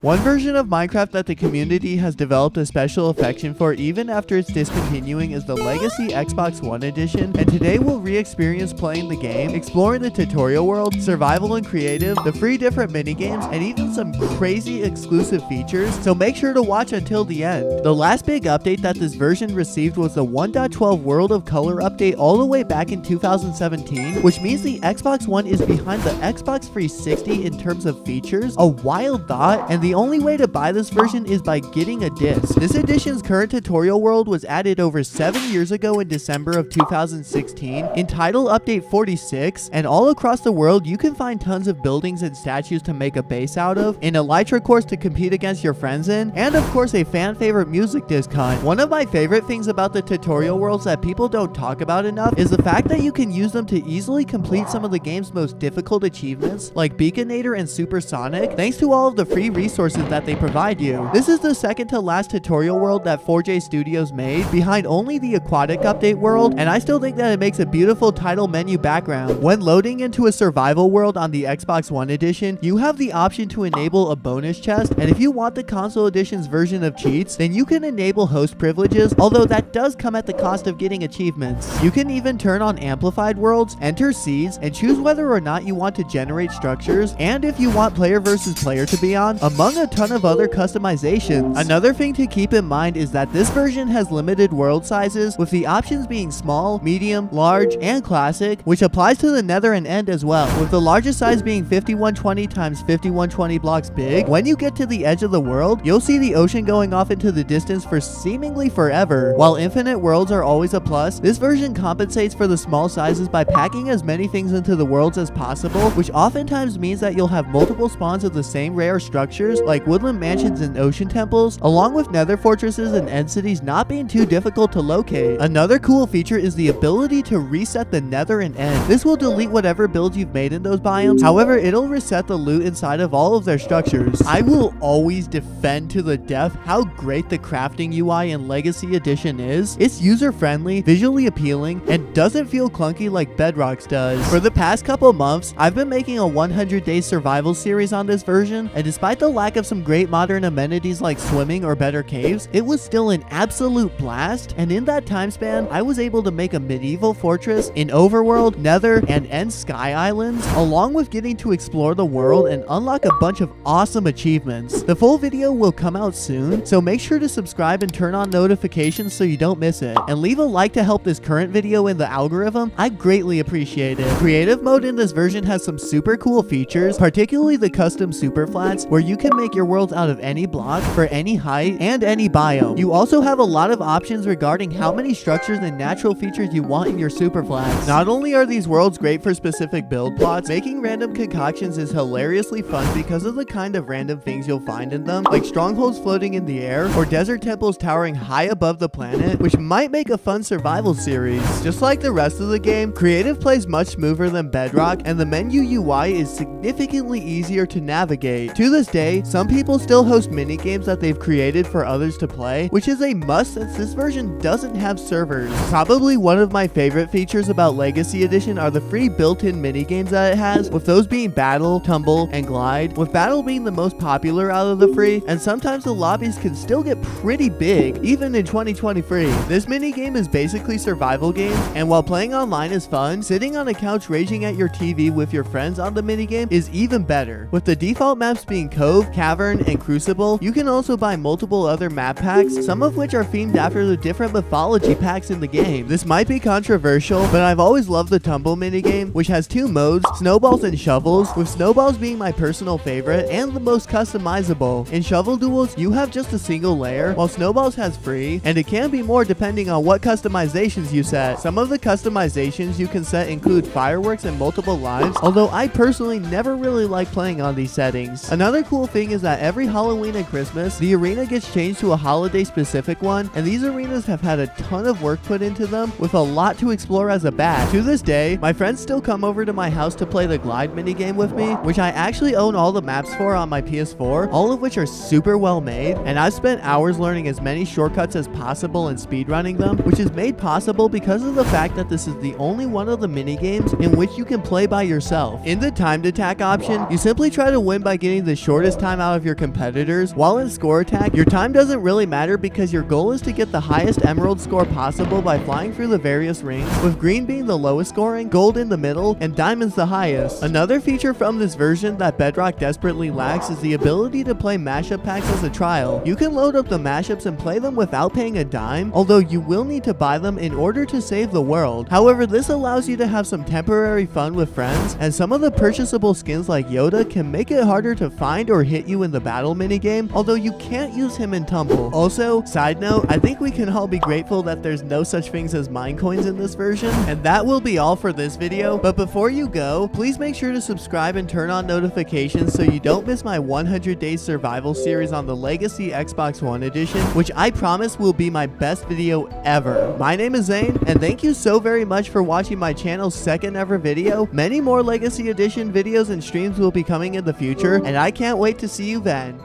One version of Minecraft that the community has developed a special affection for even after its discontinuing is the Legacy Xbox One edition, and today we'll re-experience playing the game, exploring the tutorial world, survival and creative, the free different minigames, and even some crazy exclusive features, so make sure to watch until the end. The last big update that this version received was the 1.12 World of Color update all the way back in 2017, which means the Xbox One is behind the Xbox 360 in terms of features, a wild thought, and the only way to buy this version is by getting a disc. This edition's current tutorial world was added over 7 years ago in December of 2016, entitled Update 46, and all across the world you can find tons of buildings and statues to make a base out of, an elytra course to compete against your friends in, and of course a fan favorite music disc hunt. One of my favorite things about the tutorial worlds that people don't talk about enough is the fact that you can use them to easily complete some of the game's most difficult achievements, like Beaconator and Supersonic, thanks to all of the free resources that they provide you. This is the second to last tutorial world that 4J Studios made, behind only the Aquatic Update world, and I still think that it makes a beautiful title menu background. When loading into a survival world on the Xbox One edition, you have the option to enable a bonus chest, and if you want the console edition's version of cheats, then you can enable host privileges, although that does come at the cost of getting achievements. You can even turn on amplified worlds, enter seeds, and choose whether or not you want to generate structures, and if you want player versus player to be on, among a ton of other customizations. Another thing to keep in mind is that this version has limited world sizes, with the options being small, medium, large, and classic, which applies to the nether and end as well, with the largest size being 5120 x 5120 blocks big. When you get to the edge of the world, you'll see the ocean going off into the distance for seemingly forever. While infinite worlds are always a plus, this version compensates for the small sizes by packing as many things into the worlds as possible, which oftentimes means that you'll have multiple spawns of the same rare structures, like woodland mansions and ocean temples, along with nether fortresses and end cities not being too difficult to locate. Another cool feature is the ability to reset the nether and end. This will delete whatever builds you've made in those biomes, however it'll reset the loot inside of all of their structures. I will always defend to the death how great the crafting UI in Legacy Edition is. It's user-friendly, visually appealing, and doesn't feel clunky like Bedrock's does. For the past couple months, I've been making a 100-day survival series on this version, and despite the lack of some great modern amenities like swimming or better caves, it was still an absolute blast, and in that time span, I was able to make a medieval fortress, an overworld, nether, and end sky islands, along with getting to explore the world and unlock a bunch of awesome achievements. The full video will come out soon, so make sure to subscribe and turn on notifications so you don't miss it, and leave a like to help this current video in the algorithm. I greatly appreciate it. Creative mode in this version has some super cool features, particularly the custom Superflats, where you can make your worlds out of any block, for any height, and any biome. You also have a lot of options regarding how many structures and natural features you want in your Superflats. Not only are these worlds great for specific build plots, making random concoctions is hilariously fun because of the kind of random things you'll find in them, like strongholds floating in the air, or desert temples towering high above the planet, which might make a fun survival series. Just like the rest of the game, creative plays much smoother than Bedrock, and the menu UI is significantly easier to navigate. To this day, some people still host minigames that they've created for others to play, which is a must since this version doesn't have servers. Probably one of my favorite features about Legacy Edition are the free built-in minigames that it has, with those being Battle, Tumble, and Glide, with Battle being the most popular out of the free, and sometimes the lobbies can still get pretty big, even in 2023. This minigame is basically survival games, and while playing online is fun, sitting on a couch raging at your TV with your friends on the minigame is even better. With the default maps being Cove, Cavern, and Crucible, you can also buy multiple other map packs, some of which are themed after the different mythology packs in the game. This might be controversial, but I've always loved the Tumble Minigame, which has two modes, snowballs and shovels, with snowballs being my personal favorite and the most customizable. In shovel duels, you have just a single layer, while snowballs has free, and it can be more depending on what customizations you set. Some of the customizations you can set include fireworks and multiple lives, although I personally never really like playing on these settings. Another cool thing is that every Halloween and Christmas, the arena gets changed to a holiday specific one, and these arenas have had a ton of work put into them, with a lot to explore as a bat. To this day, my friends still come over to my house to play the Glide minigame with me, which I actually own all the maps for on my PS4, all of which are super well made, and I've spent hours learning as many shortcuts as possible and speedrunning them, which is made possible because of the fact that this is the only one of the minigames in which you can play by yourself. In the timed attack option, you simply try to win by getting the shortest time time out of your competitors. While in score attack, your time doesn't really matter because your goal is to get the highest emerald score possible by flying through the various rings, with green being the lowest scoring, gold in the middle, and diamonds the highest. Another feature from this version that Bedrock desperately lacks is the ability to play mashup packs as a trial. You can load up the mashups and play them without paying a dime, although you will need to buy them in order to save the world. However, this allows you to have some temporary fun with friends, and some of the purchasable skins like Yoda can make it harder to find or hit you in the battle minigame, although you can't use him in Tumble. Also, side note, I think we can all be grateful that there's no such things as mine coins in this version. And that will be all for this video, but before you go, please make sure to subscribe and turn on notifications so you don't miss my 100 Days Survival series on the Legacy Xbox One Edition, which I promise will be my best video ever. My name is Zane, and thank you so very much for watching my channel's second ever video. Many more Legacy Edition videos and streams will be coming in the future, and I can't wait to see you then.